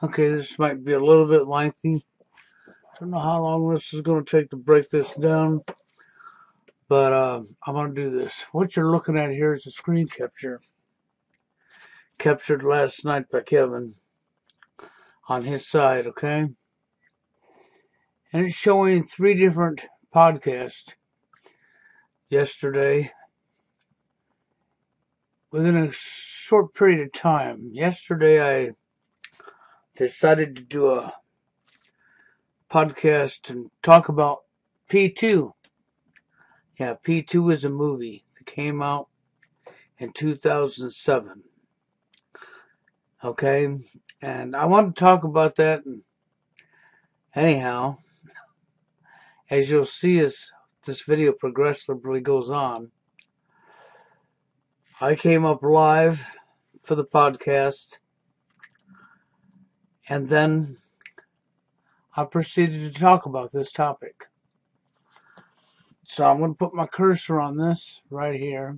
Okay, this might be a little bit lengthy. Don't know how long this is going to take to break this down, but I'm going to do this. What you're looking at here is a screen capture captured last night by Kevin on his side, okay? And it's showing 3 different podcasts yesterday within a short period of time. Yesterday I decided to do a podcast and talk about P2. Yeah, P2 is a movie that came out in 2007. Okay, and I want to talk about that. Anyhow, as you'll see as this video progressively goes on, I came up live for the podcast, and then I proceeded to talk about this topic. So I'm going to put my cursor on this right here.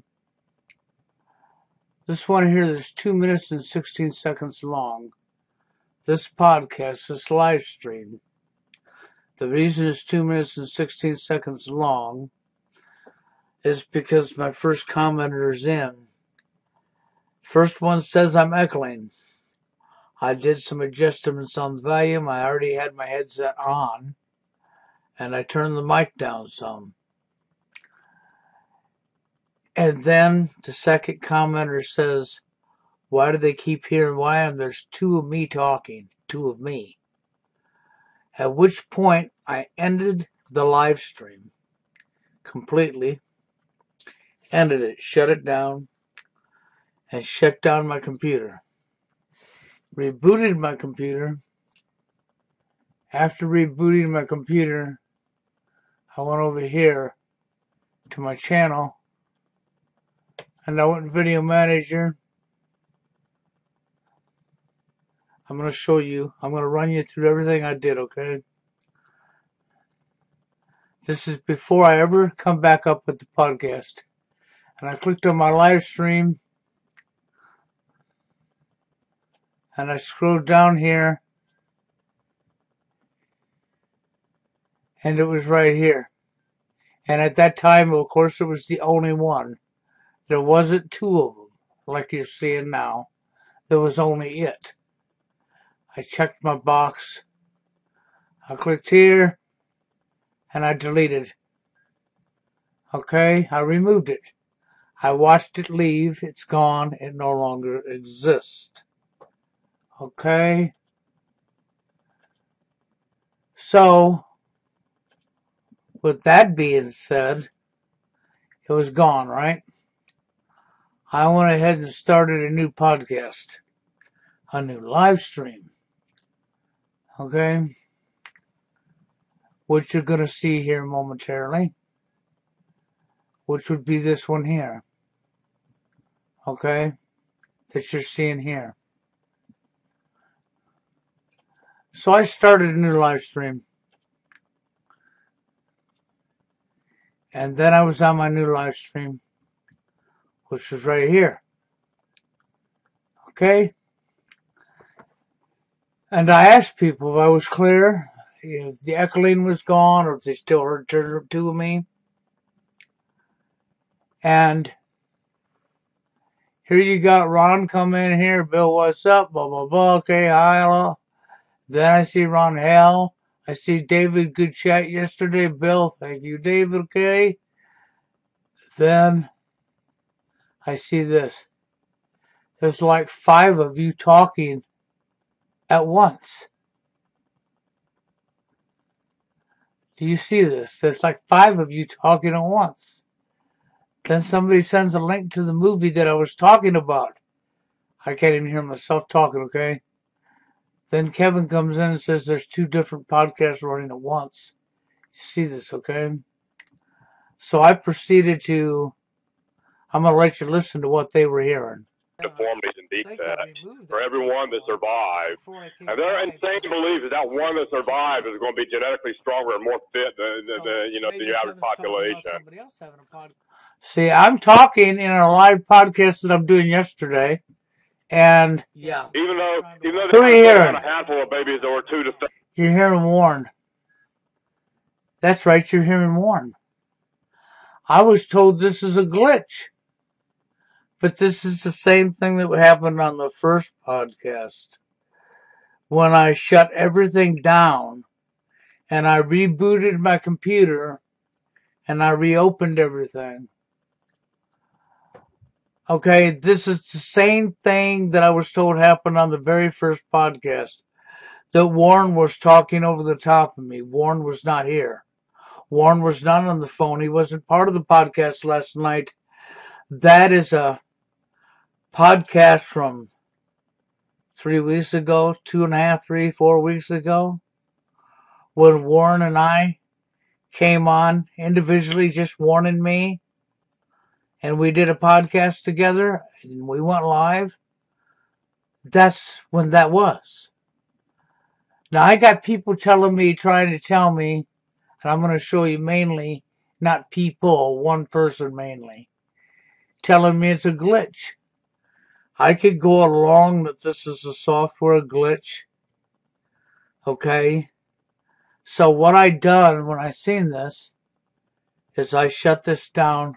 This one here is 2 minutes and 16 seconds long. This podcast, this live stream, the reason it's 2 minutes and 16 seconds long is because my first commenter's in. First one says I'm echoing. I did some adjustments on the volume. I already had my headset on, and I turned the mic down some. And then the second commenter says, why do they keep hearing why? And there's 2 of me talking, 2 of me. At which point I ended the live stream completely, ended it, shut it down, and shut down my computer. Rebooted my computer. After rebooting my computer, I went over here to my channel, and I went Video Manager. I'm going to show you. I'm going to run you through everything I did, okay? This is before I ever come back up with the podcast. And I clicked on my live stream, and I scrolled down here, and it was right here. And at that time, of course, it was the only one. There wasn't 2 of them, like you're seeing now. There was only it. I checked my box. I clicked here, and I deleted. Okay, I removed it. I watched it leave. It's gone. It no longer exists. Okay. So, with that being said, it was gone, right? I went ahead and started a new podcast, a new live stream, okay, which you're going to see here momentarily, which would be this one here, okay, that you're seeing here. So I started a new live stream, and then I was on my new live stream, which is right here, okay, and I asked people if I was clear, if the echoing was gone, or if they still heard 2 of me. And here you got Ron come in here. Bill, what's up? Blah, blah, blah. Okay, hi, hello. Then I see Ron Hell. I see David, good chat yesterday. Bill, thank you, David, okay. Then I see this. There's like 5 of you talking at once. Do you see this? There's like 5 of you talking at once. Then somebody sends a link to the movie that I was talking about. I can't even hear myself talking, okay? Then Kevin comes in and says there's 2 different podcasts running at once. You see this, okay? So I proceeded to, I'm going to let you listen to what they were hearing. Deformities and defects for everyone that survived. And their insane belief is that one that survived is going to be genetically stronger and more fit than the average population. See, I'm talking in a live podcast that I'm doing yesterday, And even though who are they you had hearing? a handful of babies or two to stay. You're hearing Warren. That's right, you're hearing Warren. I was told this is a glitch. But this is the same thing that happened on the first podcast. When I shut everything down and I rebooted my computer and I reopened everything. Okay, this is the same thing that I was told happened on the very first podcast. That Warren was talking over the top of me. Warren was not here. Warren was not on the phone. He wasn't part of the podcast last night. That is a podcast from 3 weeks ago, 2.5, 3, 4 weeks ago, when Warren and I came on individually, just Warren and me, and we did a podcast together, and we went live. That's when that was. Now, I got people telling me, trying to tell me, and I'm going to show you mainly, not people, one person mainly, telling me it's a glitch. I could go along that this is a software glitch. Okay? So what I done when I seen this is I shut this down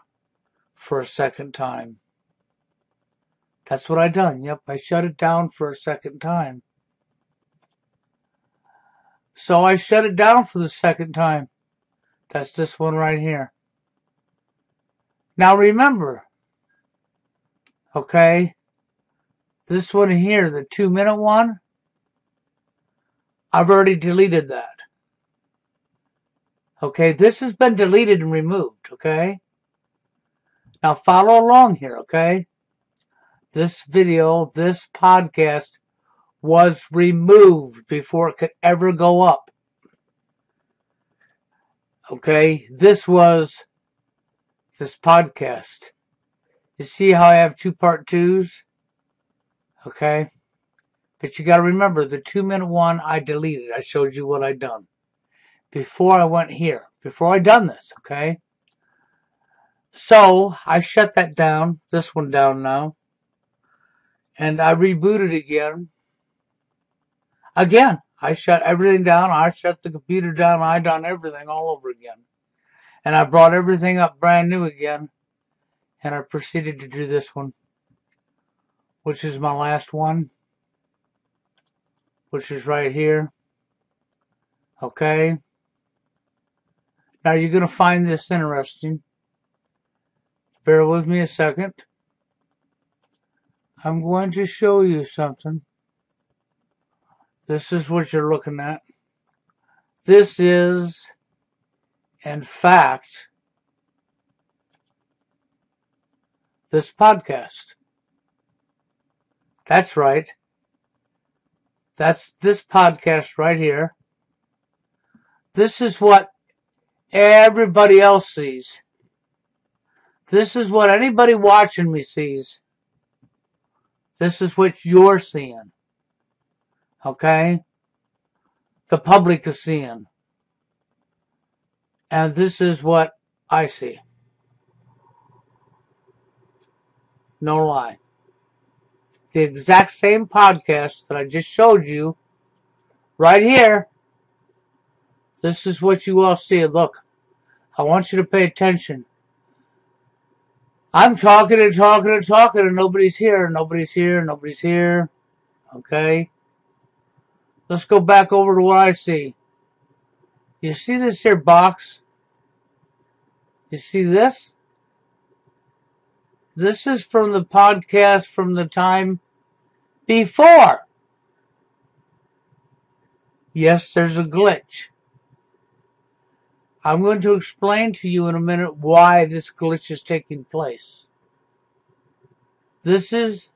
for a second time. That's what I done. Yep, I shut it down for a second time. So I shut it down for the second time. That's this one right here. Now remember, okay, this one here, the 2-minute one, I've already deleted that. Okay, this has been deleted and removed, okay? Now follow along here, okay? This video, this podcast was removed before it could ever go up. Okay, this podcast. You see how I have 2 part 2s? Okay, but you got to remember the 2-minute one I deleted. I showed you what I done before I went here, before I done this. Okay, so I shut that down, this one down now, and I rebooted again. I shut everything down. I shut the computer down. I done everything all over again, and I brought everything up brand new again, and I proceeded to do this one, which is my last one, which is right here. Okay. Now you're going to find this interesting. Bear with me a second. I'm going to show you something. This is what you're looking at. This is, in fact, this podcast. That's right. That's this podcast right here. This is what everybody else sees. This is what anybody watching me sees. This is what you're seeing. Okay? The public is seeing. And this is what I see. No lie. The exact same podcast that I just showed you right here. This is what you all see. Look, I want you to pay attention. I'm talking and talking and talking and nobody's here. Nobody's here. Nobody's here. Okay? Let's go back over to what I see. You see this here box? You see this? This is from the podcast from the time before. Yes, there's a glitch. I'm going to explain to you in a minute why this glitch is taking place. This is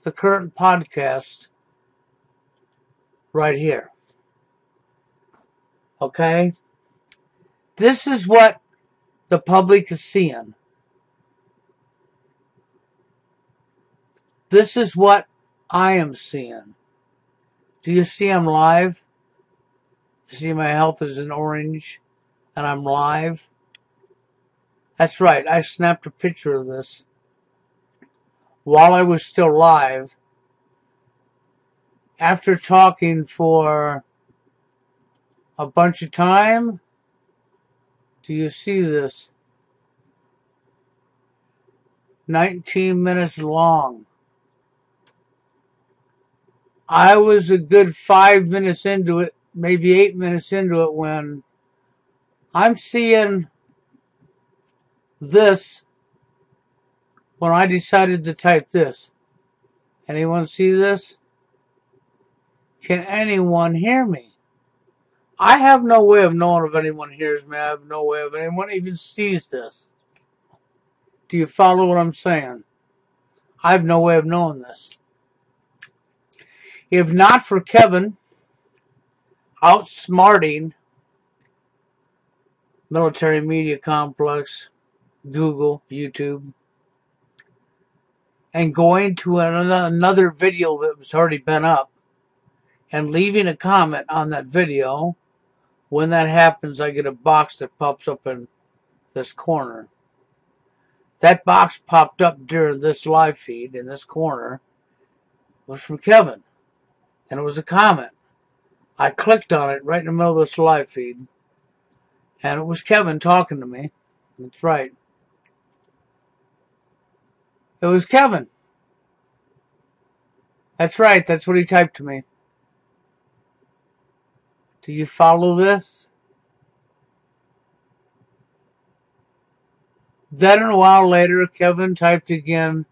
the current podcast right here. Okay? This is what the public is seeing. This is what I am seeing. Do you see I'm live? You see my health is in orange and I'm live? That's right, I snapped a picture of this while I was still live after talking for a bunch of time, do you see this? 19 minutes long. I was a good 5 minutes into it, maybe 8 minutes into it, when I'm seeing this when I decided to type this. Anyone see this? Can anyone hear me? I have no way of knowing if anyone hears me. I have no way of anyone even sees this. Do you follow what I'm saying? I have no way of knowing this. If not for Kevin outsmarting Military Media Complex, Google, YouTube, and going to another video that was already been up and leaving a comment on that video, when that happens, I get a box that pops up in this corner. That box popped up during this live feed in this corner was from Kevin, and it was a comment. I clicked on it right in the middle of this live feed, and it was Kevin talking to me. That's right. It was Kevin. That's right. That's what he typed to me. Do you follow this? Then a while later, Kevin typed again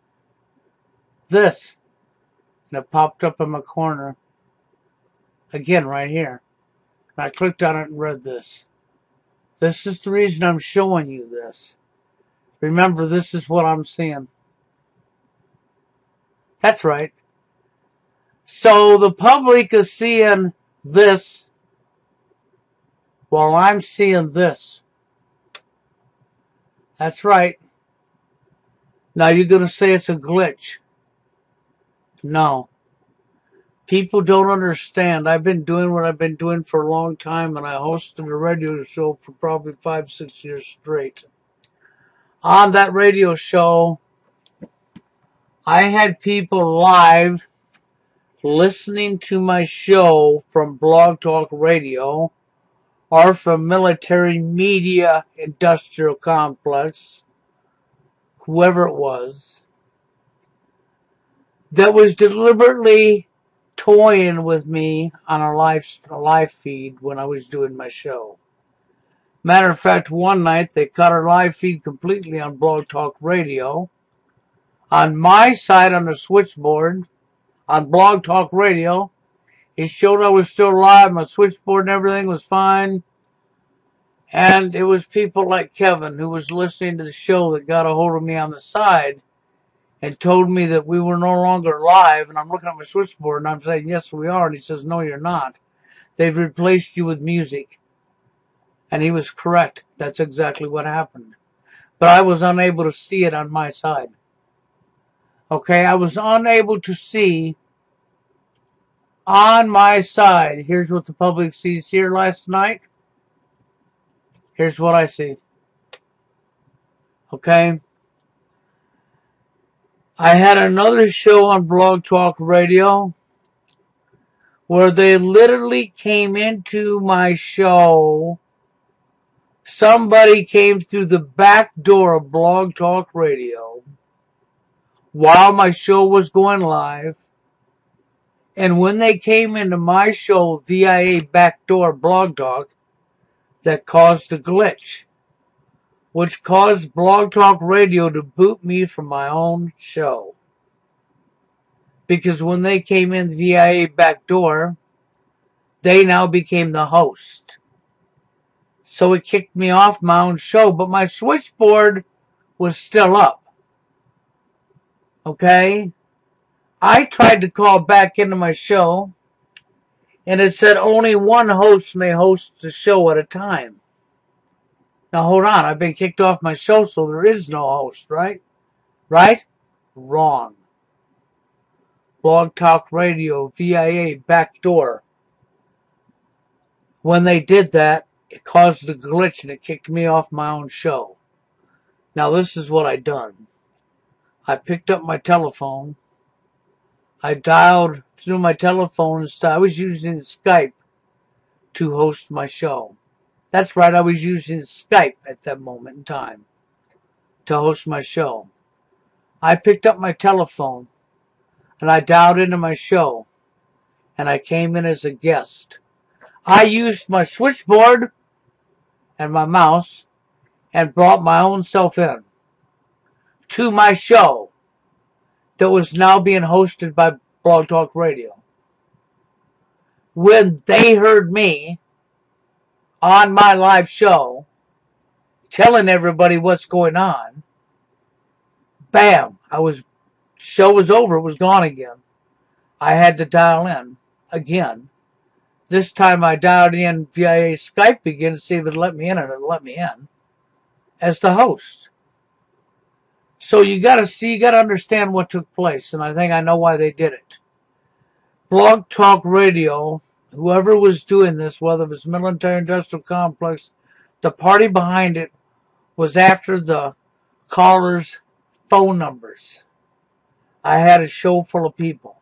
this, and it popped up in my corner. Again, right here. And I clicked on it and read this. This is the reason I'm showing you this. Remember, this is what I'm seeing. That's right. So the public is seeing this while I'm seeing this. That's right. Now you're going to say it's a glitch. No. People don't understand. I've been doing what I've been doing for a long time, and I hosted a radio show for probably 5-6 years straight. On that radio show, I had people live listening to my show from Blog Talk Radio or from Military Media Industrial Complex, whoever it was, that was deliberately toying with me on a live feed when I was doing my show. Matter of fact, one night they cut our live feed completely on Blog Talk Radio. On my side on the switchboard, on Blog Talk Radio, it showed I was still live, my switchboard and everything was fine. And it was people like Kevin who was listening to the show that got a hold of me on the side and told me that we were no longer live. And I'm looking at my switchboard and I'm saying, yes, we are. And he says, no, you're not. They've replaced you with music. And he was correct. That's exactly what happened. But I was unable to see it on my side. Okay, I was unable to see on my side. Here's what the public sees here last night. Here's what I see. Okay. I had another show on Blog Talk Radio where they literally came into my show. Somebody came through the back door of Blog Talk Radio while my show was going live. And when they came into my show via backdoor Blog Talk, that caused a glitch, which caused Blog Talk Radio to boot me from my own show. Because when they came in via backdoor, they now became the host. So it kicked me off my own show, but my switchboard was still up. Okay? I tried to call back into my show, and it said only one host may host the show at a time. Now hold on, I've been kicked off my show, so there is no host, right? Right? Wrong. Blog Talk Radio, VIA, backdoor. When they did that, it caused a glitch and it kicked me off my own show. Now this is what I done. I picked up my telephone. I dialed through my telephone and I was using Skype to host my show. That's right, I was using Skype at that moment in time to host my show. I picked up my telephone and I dialed into my show and I came in as a guest. I used my switchboard and my mouse and brought my own self in to my show that was now being hosted by Blog Talk Radio. When they heard me on my live show telling everybody what's going on, bam, show was over, it was gone again. I had to dial in again. This time I dialed in via Skype again to see if it let me in, and it let me in as the host. So you gotta understand what took place, and I think I know why they did it. Blog Talk Radio, whoever was doing this, whether it was military industrial complex, the party behind it was after the callers' phone numbers. I had a show full of people.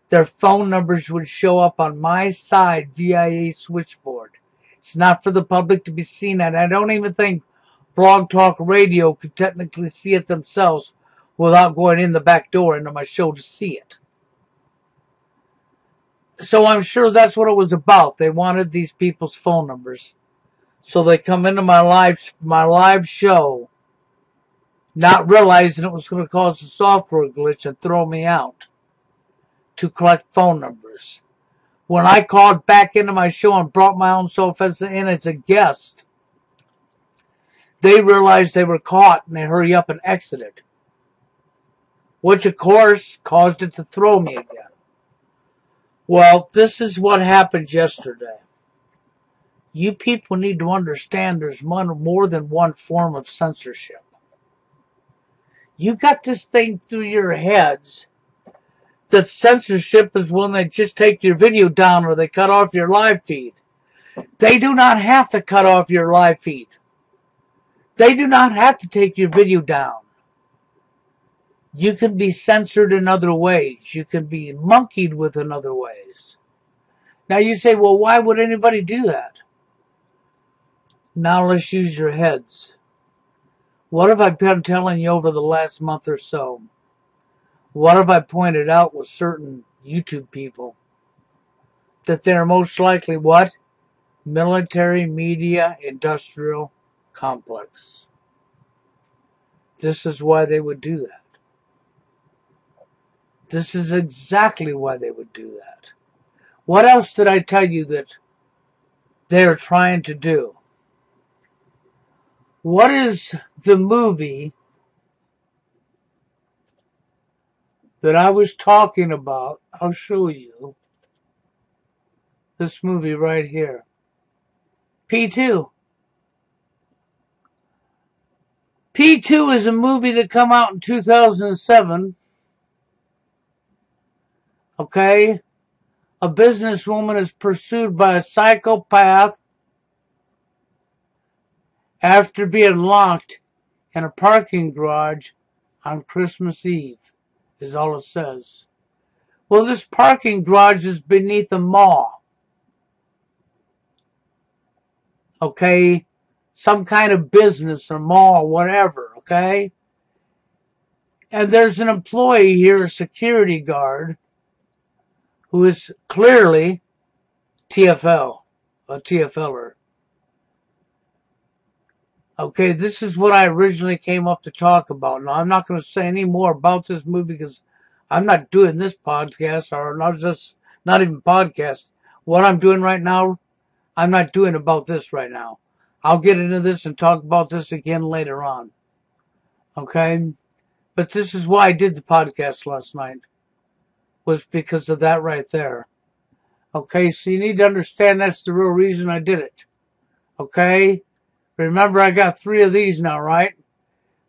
Their phone numbers would show up on my side via a switchboard. It's not for the public to be seen at. I don't even think Blog Talk Radio could technically see it themselves without going in the back door into my show to see it. So I'm sure that's what it was about. They wanted these people's phone numbers. So they come into my live show, not realizing it was going to cause a software glitch and throw me out to collect phone numbers. When I called back into my show and brought my own self in as a guest, they realized they were caught and they hurry up and exited, which of course caused it to throw me again. Well, this is what happened yesterday. You people need to understand there's more than one form of censorship. You got this thing through your heads that censorship is when they just take your video down or they cut off your live feed. They do not have to cut off your live feed. They do not have to take your video down. You can be censored in other ways. You can be monkeyed with in other ways. Now you say, well, why would anybody do that? Now let's use your heads. What have I been telling you over the last month or so? What have I pointed out with certain YouTube people? That they're most likely what? Military, media, industrial complex. This is why they would do that. This is exactly why they would do that. What else did I tell you that they're trying to do? What is the movie that I was talking about? I'll show you. This movie right here. P2. P2 is a movie that came out in 2007. Okay? A businesswoman is pursued by a psychopath after being locked in a parking garage on Christmas Eve, is all it says. Well, this parking garage is beneath a mall. Okay? Some kind of business or mall, whatever, okay? And there's an employee here, a security guard, who is clearly TFL, a TFLer. Okay, this is what I originally came up to talk about. Now, I'm not going to say any more about this movie because I'm not doing this podcast, or not even podcast. What I'm doing right now, I'm not doing about this right now. I'll get into this and talk about this again later on. Okay? But this is why I did the podcast last night. Was because of that right there. Okay? So you need to understand that's the real reason I did it. Okay? Remember, I got 3 of these now, right?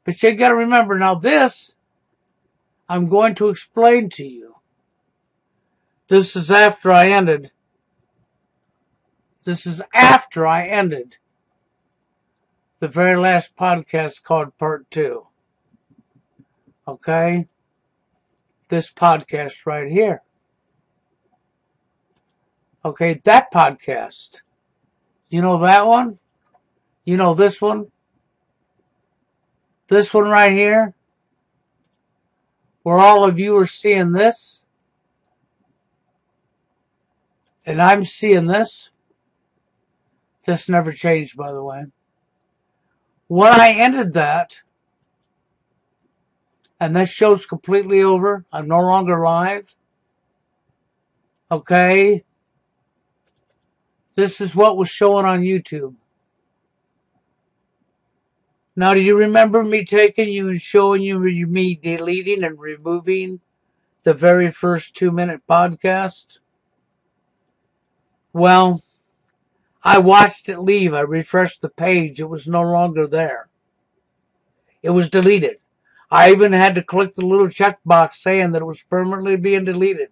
But you got to remember, now this, I'm going to explain to you. This is after I ended. This is after I ended the very last podcast called Part 2. Okay? this podcast right here. Okay, that podcast. You know that one? You know this one? This one right here? Where all of you are seeing this? And I'm seeing this? This never changed, by the way. When I ended that, and this show's completely over, I'm no longer live. Okay? This is what was showing on YouTube. Now, do you remember me taking you and showing you me deleting and removing the very first 2-minute podcast? Well, I watched it leave. I refreshed the page. It was no longer there. It was deleted. I even had to click the little checkbox saying that it was permanently being deleted.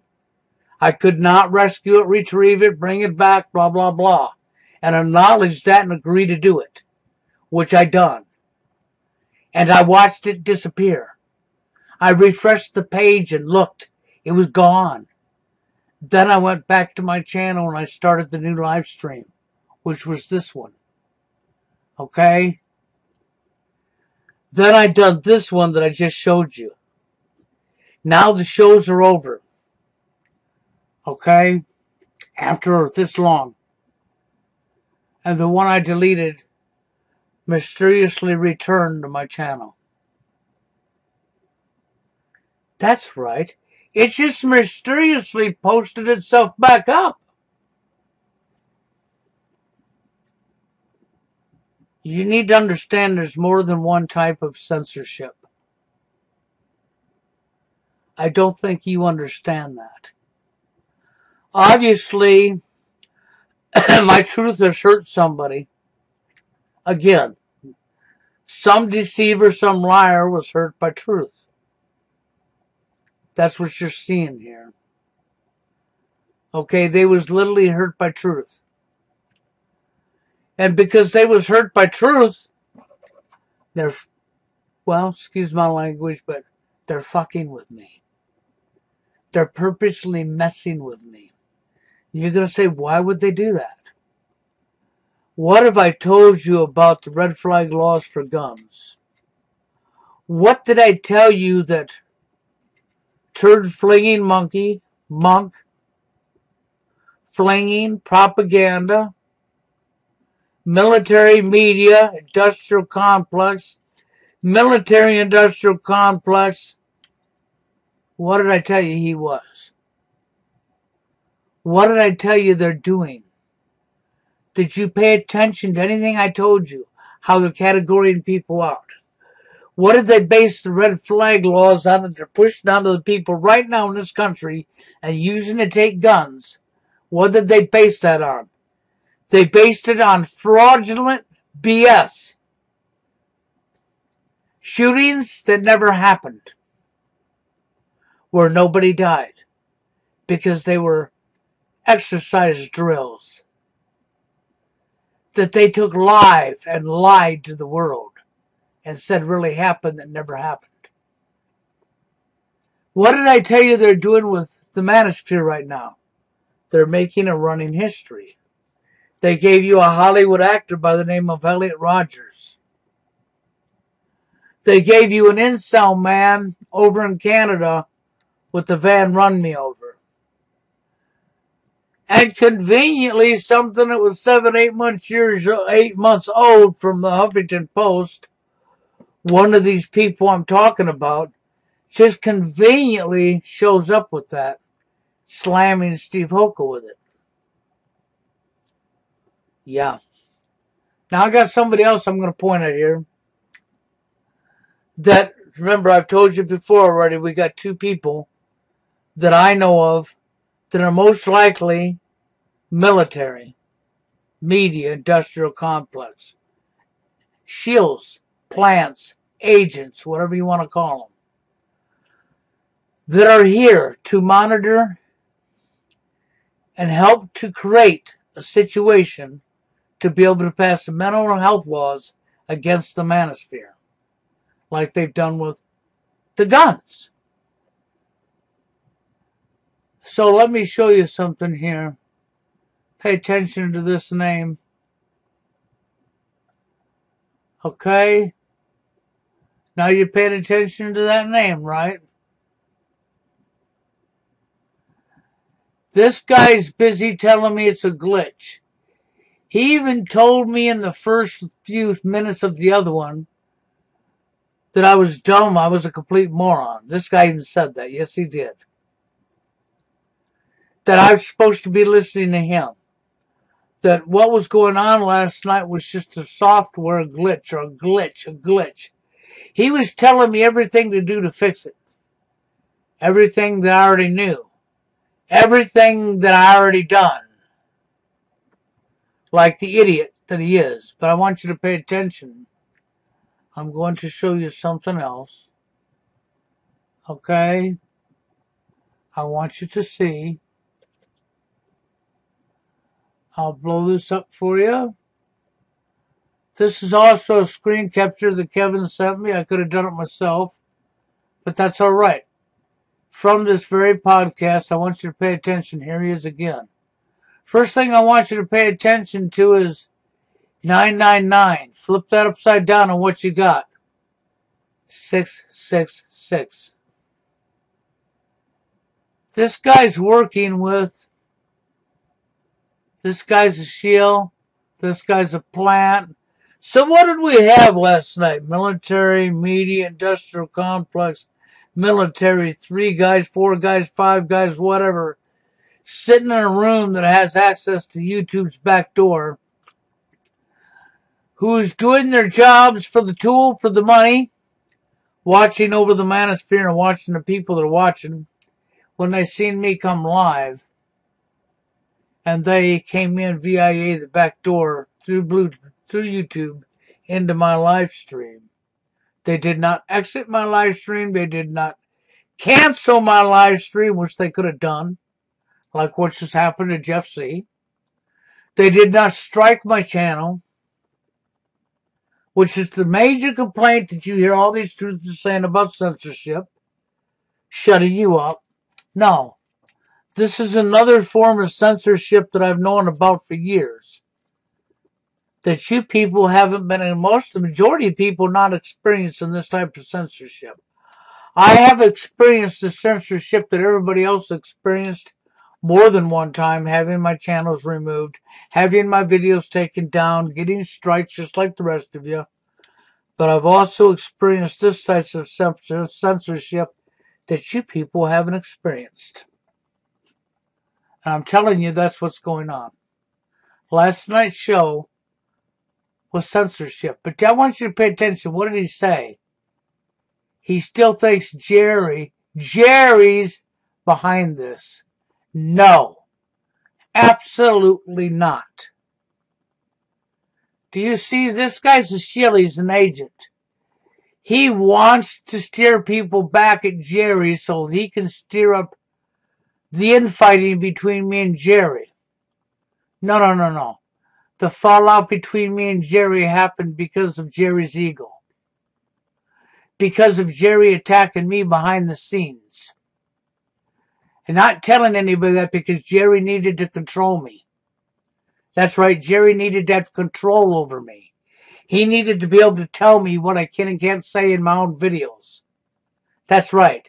I could not rescue it, retrieve it, bring it back, blah, blah, blah. And acknowledge that and agree to do it, which I done. And I watched it disappear. I refreshed the page and looked. It was gone. Then I went back to my channel and I started the new live stream, which was this one. Okay? Then I done this one that I just showed you. Now the shows are over. Okay? After this long. And the one I deleted mysteriously returned to my channel. That's right. It just mysteriously posted itself back up. You need to understand there's more than one type of censorship. I don't think you understand that. Obviously, my truth has hurt somebody. Again, some deceiver, some liar was hurt by truth. That's what you're seeing here. Okay, they was literally hurt by truth. And because they was hurt by truth, they're, well, excuse my language, but they're fucking with me. They're purposely messing with me. You're going to say, why would they do that? What if I told you about the red flag laws for guns? What did I tell you that turd flinging monk, flinging, propaganda, military media, industrial complex, military-industrial complex. What did I tell you he was? What did I tell you they're doing? Did you pay attention to anything I told you? How they're categorizing people out? What did they base the red flag laws on that they're pushing onto the people right now in this country and using to take guns? What did they base that on? They based it on fraudulent BS. Shootings that never happened. Where nobody died. Because they were exercise drills. That they took live and lied to the world. And said really happened that never happened. What did I tell you they're doing with the manosphere right now? They're making a running history. They gave you a Hollywood actor by the name of Elliot Rogers. They gave you an incel man over in Canada with the van Run Me Over. And conveniently, something that was 8 months old from the Huffington Post, one of these people I'm talking about, just conveniently shows up with that, slamming Steve Hoka with it. Yeah. Now I got somebody else I'm going to point at here. That, remember, I've told you before already, we got two people that I know of that are most likely military, media, industrial complex. Shields, plants, agents, whatever you want to call them, that are here to monitor and help to create a situation to be able to pass the mental health laws against the manosphere, like they've done with the guns. So let me show you something here. Pay attention to this name. Okay? Now you're paying attention to that name, right? This guy's busy telling me it's a glitch. He even told me in the first few minutes of the other one that I was dumb, I was a complete moron. This guy even said that. Yes, he did. That I was supposed to be listening to him. That what was going on last night was just a software glitch or a glitch. He was telling me everything to do to fix it. Everything that I already knew. Everything that I already done. Like the idiot that he is. But I want you to pay attention. I'm going to show you something else. Okay? I want you to see. I'll blow this up for you. This is also a screen capture that Kevin sent me. I could have done it myself. But that's alright. From this very podcast, I want you to pay attention. Here he is again. First thing I want you to pay attention to is 999. Flip that upside down and what you got. 666. This guy's working with, this guy's a shield, this guy's a plant. So what did we have last night? Military, media, industrial complex, military, 3 guys, 4 guys, 5 guys, whatever, sitting in a room that has access to YouTube's back door, who's doing their jobs for the tool, for the money, watching over the manosphere and watching the people that are watching. When they seen me come live, and they came in via the back door through YouTube into my live stream. They did not exit my live stream. They did not cancel my live stream, which they could have done, like what just happened to Jeff C. They did not strike my channel, which is the major complaint that you hear all these truths saying about censorship, shutting you up. No. This is another form of censorship that I've known about for years. That you people haven't been, and the majority of people not experiencing this type of censorship. I have experienced the censorship that everybody else experienced more than one time, having my channels removed, having my videos taken down, getting strikes just like the rest of you. But I've also experienced this type of censorship that you people haven't experienced. And I'm telling you, that's what's going on. Last night's show was censorship. But I want you to pay attention. What did he say? He still thinks Jerry's behind this. No. Absolutely not. Do you see? This guy's a shill. He's an agent. He wants to steer people back at Jerry so he can steer up the infighting between me and Jerry. No. The fallout between me and Jerry happened because of Jerry's ego. Because of Jerry attacking me behind the scenes. And not telling anybody that because Jerry needed to control me. That's right, Jerry needed to have control over me. He needed to be able to tell me what I can and can't say in my own videos. That's right.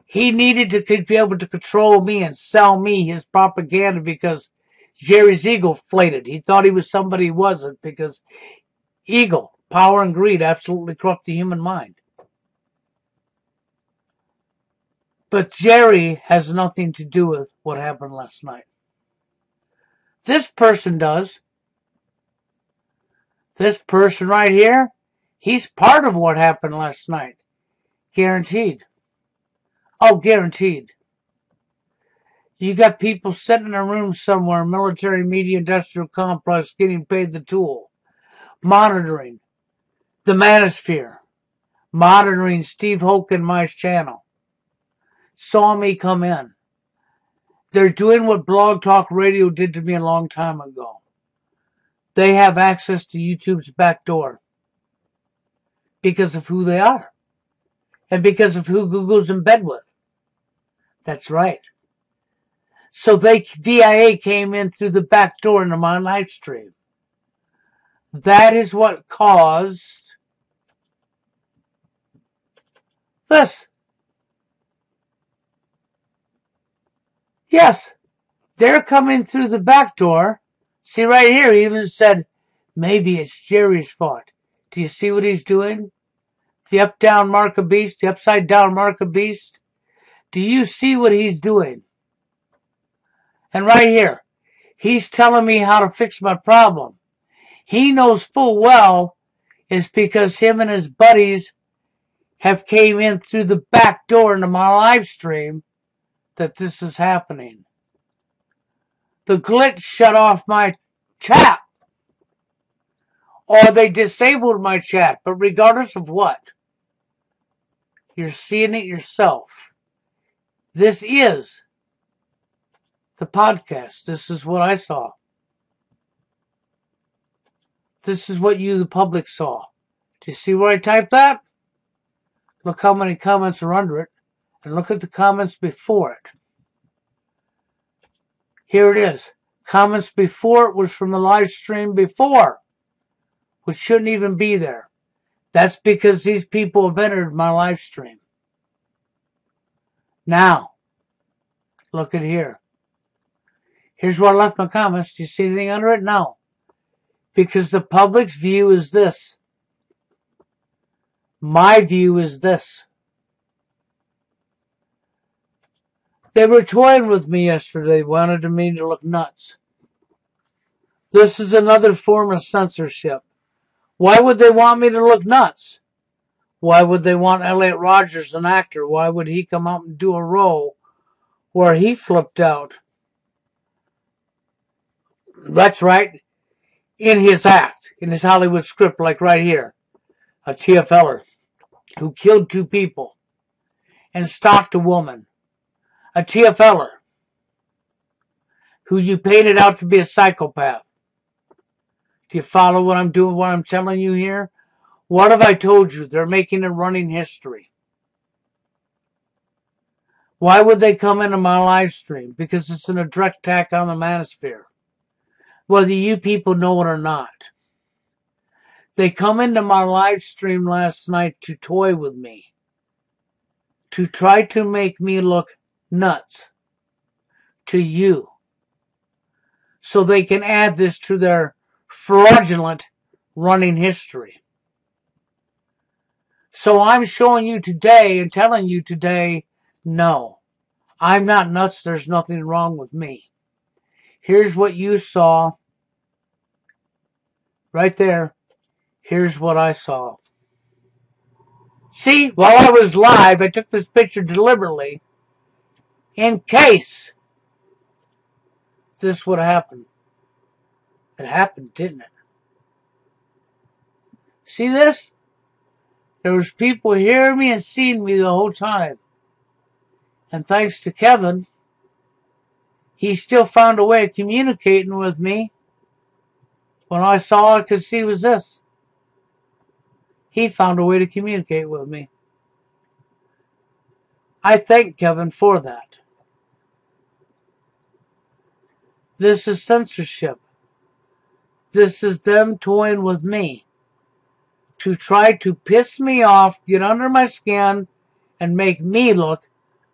He needed to be able to control me and sell me his propaganda because Jerry's ego inflated. He thought he was somebody he wasn't because ego, power, and greed absolutely corrupt the human mind. But Jerry has nothing to do with what happened last night. This person does. This person right here, he's part of what happened last night. Guaranteed. Oh, guaranteed. You got people sitting in a room somewhere, military, media, industrial complex, getting paid the tool, monitoring the manosphere, monitoring Steve Hoke and my channel. Saw me come in. They're doing what Blog Talk Radio did to me a long time ago. They have access to YouTube's back door because of who they are and because of who Google's in bed with. That's right. So DIA came in through the back door into my live stream. That is what caused this. Yes, they're coming through the back door. See right here, he even said, maybe it's Jerry's fault. Do you see what he's doing? The up-down mark of beast, the upside-down mark of beast. Do you see what he's doing? And right here, he's telling me how to fix my problem. He knows full well it's because him and his buddies have came in through the back door into my live stream that this is happening. The glitch shut off my chat. Or they disabled my chat. But regardless of what, you're seeing it yourself. This is the podcast. This is what I saw. This is what you, the public, saw. Do you see where I typed that? Look how many comments are under it. And look at the comments before it. Here it is. Comments before it was from the live stream before, which shouldn't even be there. That's because these people have entered my live stream. Now, look at here. Here's where I left my comments. Do you see anything under it? No. Because the public's view is this. My view is this. They were toying with me yesterday, wanted me to look nuts. This is another form of censorship. Why would they want me to look nuts? Why would they want Elliot Rodgers, an actor? Why would he come out and do a role where he flipped out? That's right. In his act, in his Hollywood script, like right here. A TFLer who killed 2 people and stalked a woman. A TFLer who you painted out to be a psychopath. Do you follow what I'm doing, what I'm telling you here? What have I told you? They're making a running history. Why would they come into my live stream? Because it's a direct attack on the manosphere. Whether you people know it or not. They come into my live stream last night to toy with me. To try to make me look nuts. To you. So they can add this to their fraudulent running history. So I'm showing you today and telling you today, no, I'm not nuts. There's nothing wrong with me. Here's what you saw. Right there. Here's what I saw. See, while I was live, I took this picture deliberately in case this would happen. It happened, didn't it? See this? There was people hearing me and seeing me the whole time. And thanks to Kevin, he still found a way of communicating with me. When I saw all I could see was this. He found a way to communicate with me. I thank Kevin for that. This is censorship. This is them toying with me to try to piss me off, get under my skin, and make me look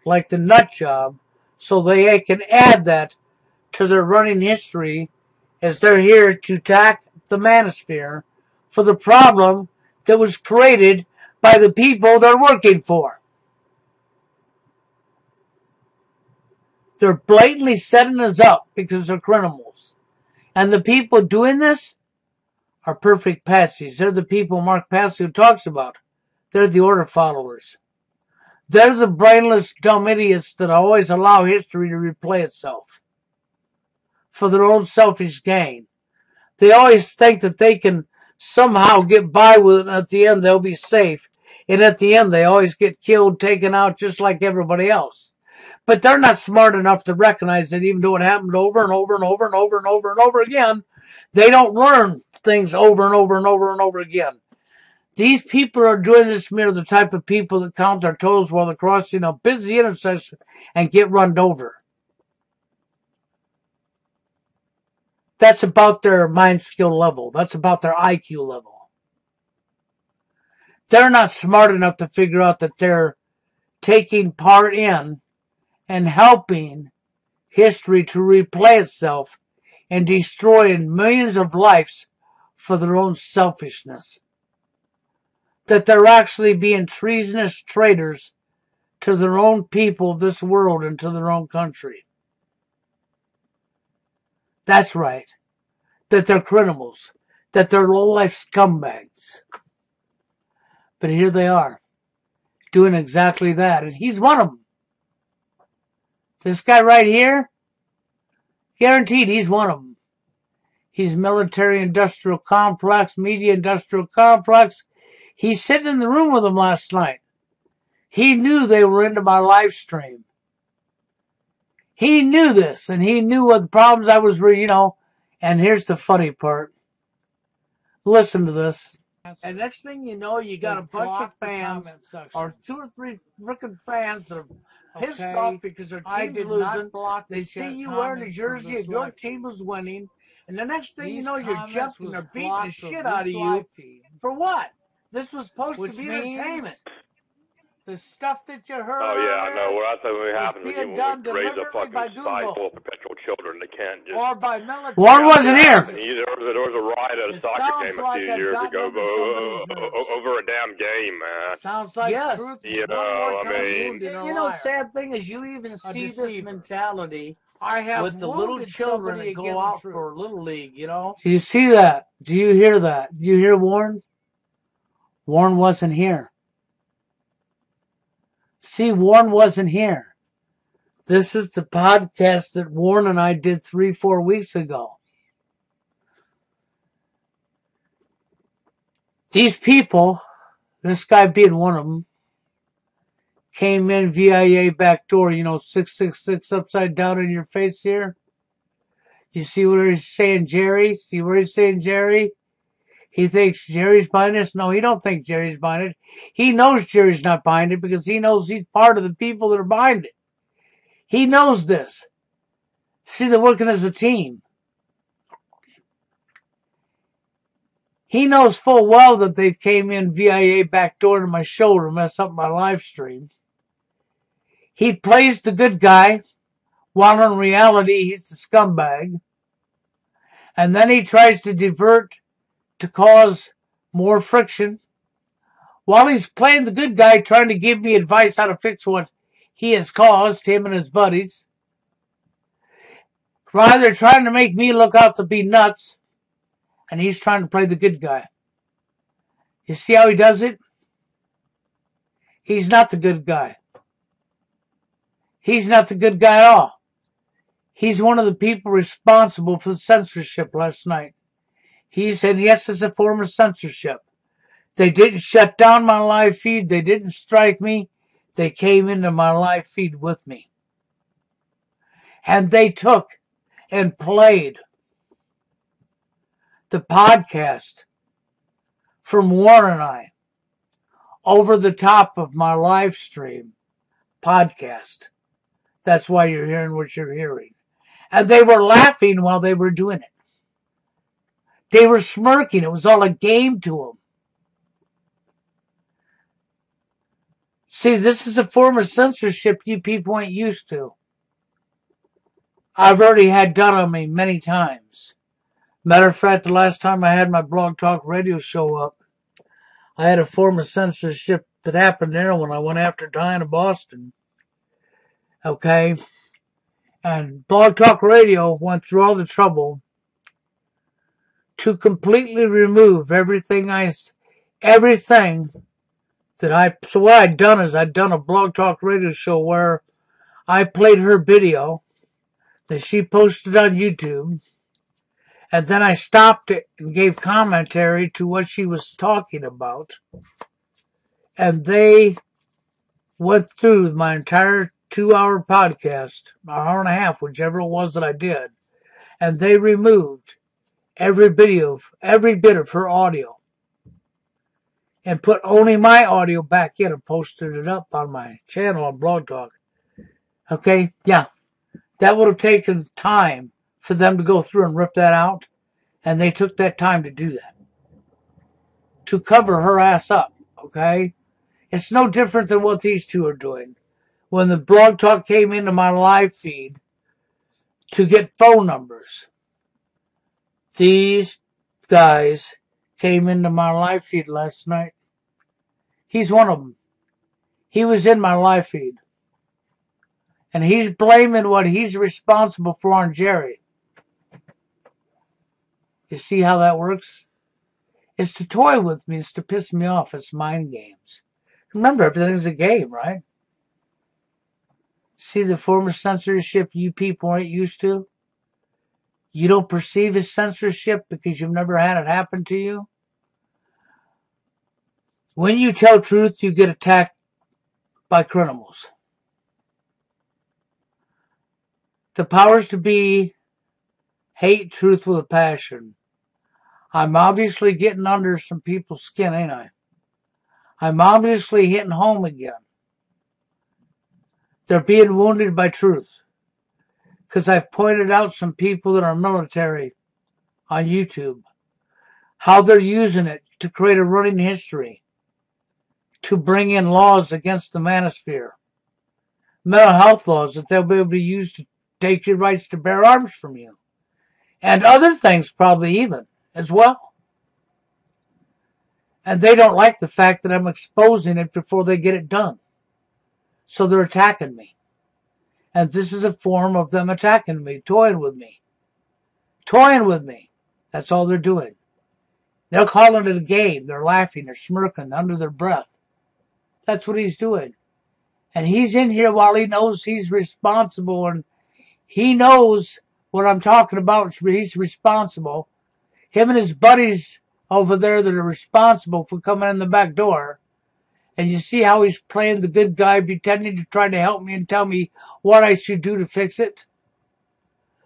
like the nut job so they can add that to their running history as they're here to attack the manosphere for the problem that was created by the people they're working for. They're blatantly setting us up because they're criminals. And the people doing this are perfect patsies. They're the people Mark Passio talks about. They're the order followers. They're the brainless, dumb idiots that always allow history to replay itself for their own selfish gain. They always think that they can somehow get by with it, and at the end they'll be safe. And at the end they always get killed, taken out, just like everybody else. But they're not smart enough to recognize that even though it happened over and over and over and over and over and over again, they don't learn things over and over and over and over again. These people are doing this mere the type of people that count their toes while they're crossing a busy intersection and get run over. That's about their mind skill level. That's about their IQ level. They're not smart enough to figure out that they're taking part in and helping history to replay itself and destroying millions of lives for their own selfishness. That they're actually being treasonous traitors to their own people of this world and to their own country. That's right. That they're criminals. That they're low-life scumbags. But here they are, doing exactly that. And he's one of them. This guy right here, guaranteed he's one of them. He's military-industrial complex, media-industrial complex. He's sitting in the room with them last night. He knew they were into my live stream. He knew this, and he knew what the problems I was, and here's the funny part. Listen to this. And next thing you know, you got a bunch of fans, or 2 or 3 freaking fans that are pissed off because their team's losing. They see you wearing a jersey if your team was winning, and the next thing you know, you're jumping or beating the shit out of you. For what? This was supposed to be entertainment. The stuff that you heard. Oh yeah, I know. What I say when it happens when you raise a fucking society full of perpetual children, they can't just. Or by military. Warren wasn't here. There was a riot at a soccer game a few years ago over a damn game, man. Sounds like truth. Sad thing is you even see this mentality I have with the little children that go out for Little League, Do you see that? Do you hear that? Do you hear Warren? Warren wasn't here. See, Warren wasn't here. This is the podcast that Warren and I did 3-4 weeks ago. These people, this guy being one of them, came in via back door, 666 upside down in your face here. You see what he's saying, Jerry? See where he's saying, Jerry? He thinks Jerry's behind this. No, he don't think Jerry's behind it. He knows Jerry's not behind it because he knows he's part of the people that are behind it. He knows this. See, they're working as a team. He knows full well that they came in via back door to my show to mess up my live stream. He plays the good guy, while in reality he's the scumbag. And then he tries to divert to cause more friction while he's playing the good guy, trying to give me advice how to fix what he has caused, him and his buddies. Rather trying to make me look out to be nuts, and he's trying to play the good guy. You see how he does it? He's not the good guy. He's not the good guy at all. He's one of the people responsible for the censorship last night. He said, yes, it's a form of censorship. They didn't shut down my live feed. They didn't strike me. They came into my live feed with me. And they took and played the podcast from Warren and I over the top of my live stream podcast. That's why you're hearing what you're hearing. And they were laughing while they were doing it. They were smirking. It was all a game to them. See, this is a form of censorship you people ain't used to. I've already had done on me many times. Matter of fact, the last time I had my Blog Talk Radio show up, I had a form of censorship that happened there when I went after Diana Boston. Okay? And Blog Talk Radio went through all the trouble to completely remove everything so what I'd done is I'd done a Blog Talk Radio show where I played her video that she posted on YouTube, and then I stopped it and gave commentary to what she was talking about, and they went through my entire 2-hour podcast, an hour and a half, whichever it was that I did, and they removed every bit of her audio and put only my audio back in and posted it up on my channel on Blog Talk. Okay? Yeah. That would have taken time for them to go through and rip that out. And they took that time to do that. To cover her ass up, okay? It's no different than what these two are doing. When the Blog Talk came into my live feed to get phone numbers, these guys came into my live feed last night. He's one of them. He was in my live feed. And he's blaming what he's responsible for on Jerry. You see how that works? It's to toy with me. It's to piss me off. It's mind games. Remember, everything's a game, right? See the form of censorship you people ain't used to? You don't perceive as censorship because you've never had it happen to you? When you tell truth, you get attacked by criminals. The powers to be hate truth with a passion. I'm obviously getting under some people's skin, ain't I? I'm obviously hitting home again. They're being wounded by truth. Because I've pointed out some people that are military on YouTube, how they're using it to create a running history, to bring in laws against the manosphere, mental health laws that they'll be able to use to take your rights to bear arms from you, and other things probably even as well. And they don't like the fact that I'm exposing it before they get it done. So they're attacking me. And this is a form of them attacking me, toying with me. Toying with me. That's all they're doing. They're calling it a game. They're laughing. They're smirking under their breath. That's what he's doing. And he's in here while he knows he's responsible. And he knows what I'm talking about. He's responsible. Him and his buddies over there that are responsible for coming in the back door. And you see how he's playing the good guy, pretending to try to help me and tell me what I should do to fix it.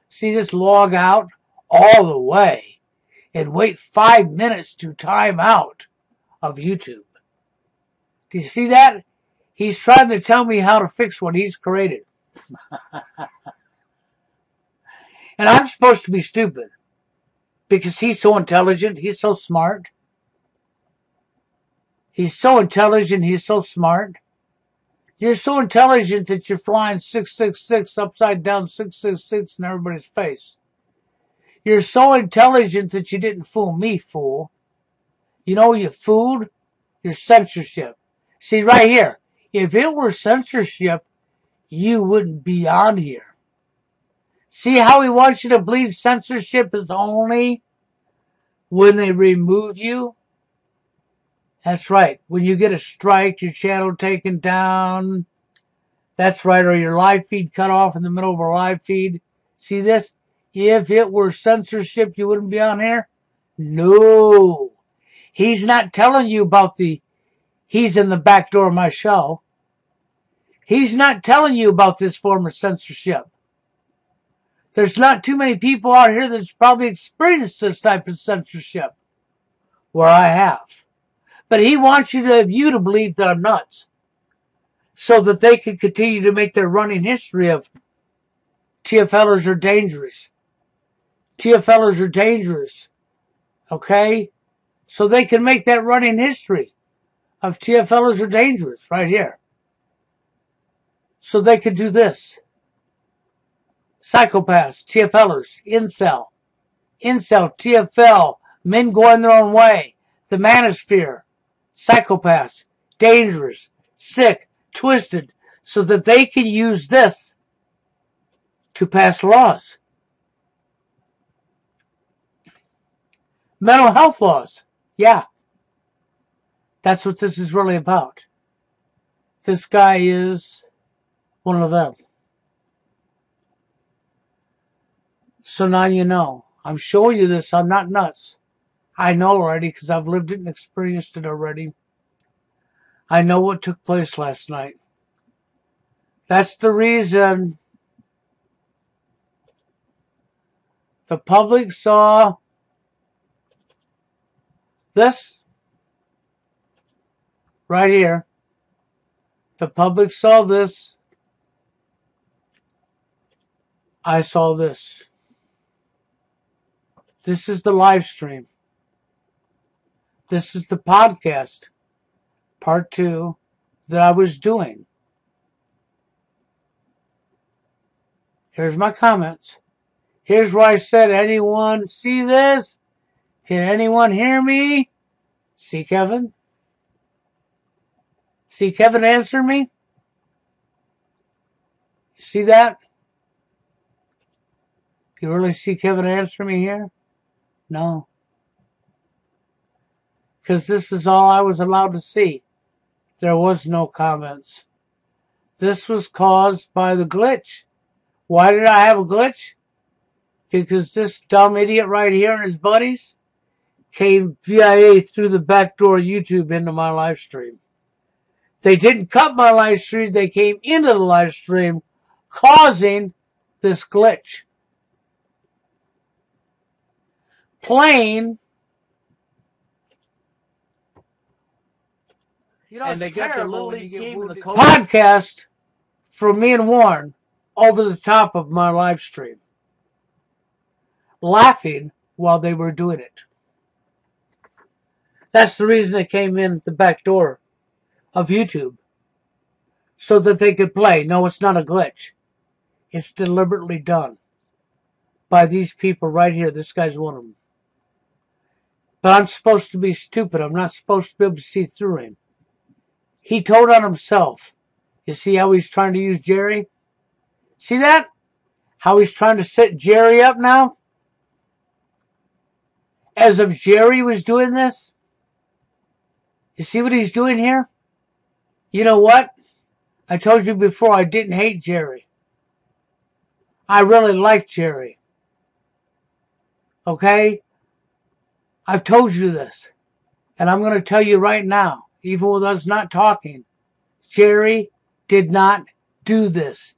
See this log out all the way and wait 5 minutes to time out of YouTube. Do you see that? He's trying to tell me how to fix what he's created. And I'm supposed to be stupid because he's so intelligent, he's so smart. He's so intelligent, he's so smart. You're so intelligent that you're flying 666 upside down 666 in everybody's face. You're so intelligent that you didn't fool me, fool. You know you fooled? Your censorship. See, right here. If it were censorship, you wouldn't be on here. See how he wants you to believe censorship is only when they remove you? That's right. When you get a strike, your channel taken down. That's right. Or your live feed cut off in the middle of a live feed. See this? If it were censorship, you wouldn't be on here? No. He's not telling you about he's in the back door of my show. He's not telling you about this form of censorship. There's not too many people out here that's probably experienced this type of censorship. Where I have. But he wants you to believe that I'm nuts. So that they can continue to make their running history of TFLers are dangerous. TFLers are dangerous. Okay? So they can make that running history of TFLers are dangerous right here. So they could do this. Psychopaths, TFLers, incel, TFL, men going their own way, the manosphere, psychopaths, dangerous, sick, twisted, so that they can use this to pass laws. Mental health laws. Yeah. That's what this is really about. This guy is one of them. So now you know. I'm showing you this. I'm not nuts. I know already because I've lived it and experienced it already. I know what took place last night. That's the reason the public saw this right here. The public saw this. I saw this. This is the live stream. This is the podcast, part 2, that I was doing. Here's my comments. Here's where I said, anyone see this? Can anyone hear me? See Kevin? See Kevin answer me? See that? You really see Kevin answer me here? No. Because this is all I was allowed to see. There was no comments. This was caused by the glitch. Why did I have a glitch? Because this dumb idiot right here and his buddies came via through the back door of YouTube into my live stream. They didn't cut my live stream. They came into the live stream, causing this glitch. Playing. You know, and they got their little league team in the podcast from me and Warren over the top of my live stream, laughing while they were doing it. That's the reason they came in at the back door of YouTube, so that they could play. No, it's not a glitch. It's deliberately done by these people right here. This guy's one of them. But I'm supposed to be stupid. I'm not supposed to be able to see through him. He told on himself. You see how he's trying to use Jerry? See that? How he's trying to set Jerry up now? As if Jerry was doing this? You see what he's doing here? You know what? I told you before I didn't hate Jerry. I really like Jerry. Okay? I've told you this. And I'm going to tell you right now, even with us not talking, Jerry did not do this.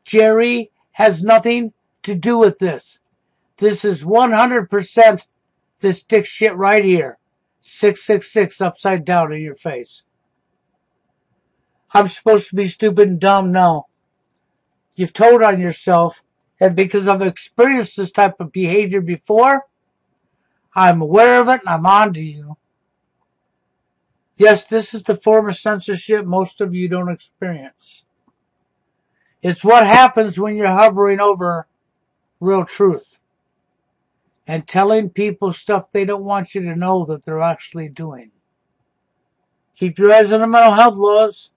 Jerry has nothing to do with this. This is 100% this dick shit right here. 666 upside down in your face. I'm supposed to be stupid and dumb? No. You've told on yourself, and because I've experienced this type of behavior before, I'm aware of it and I'm on to you. Yes, this is the form of censorship most of you don't experience. It's what happens when you're hovering over real truth and telling people stuff they don't want you to know that they're actually doing. Keep your eyes on the mental health laws.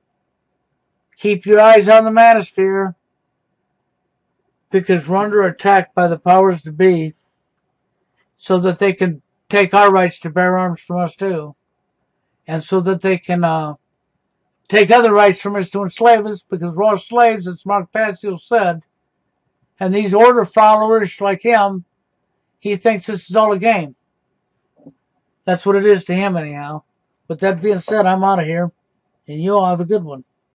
Keep your eyes on the manosphere, because we're under attack by the powers to be, so that they can take our rights to bear arms from us too, and so that they can take other rights from us to enslave us, because we're all slaves, as Mark Passio said. And these order followers like him, he thinks this is all a game. That's what it is to him anyhow. With that being said, I'm out of here, and you all have a good one.